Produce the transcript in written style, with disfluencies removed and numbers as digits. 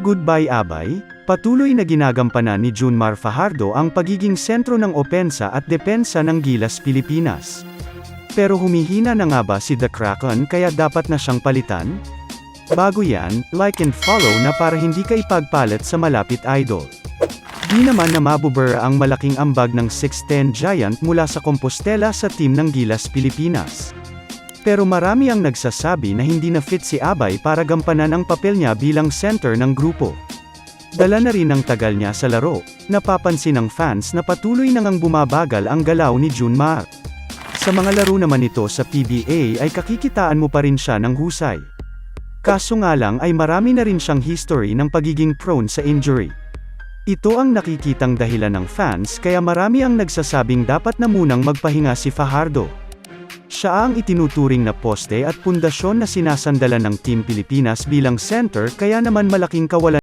Goodbye Abay, patuloy na ginagampanan ni Junmar Fajardo ang pagiging sentro ng opensa at depensa ng Gilas Pilipinas. Pero humihina na nga ba si The Kraken kaya dapat na siyang palitan? Bago yan, like and follow na para hindi ka ipagpalit sa malapit idol. Di naman na mabubura ang malaking ambag ng 6'10 giant mula sa Compostela sa team ng Gilas Pilipinas. Pero marami ang nagsasabi na hindi na fit si Abay para gampanan ang papel niya bilang center ng grupo. Dala na rin ang tagal niya sa laro, napapansin ng fans na patuloy nang bumabagal ang galaw ni Junmar. Sa mga laro naman ito sa PBA ay kakikitaan mo pa rin siya ng husay. Kaso nga lang ay marami na rin siyang history ng pagiging prone sa injury. Ito ang nakikitang dahilan ng fans kaya marami ang nagsasabing dapat na munang magpahinga si Fajardo. Siya ang itinuturing na poste at pundasyon na sinasandalan ng Team Pilipinas bilang center kaya naman malaking kawalan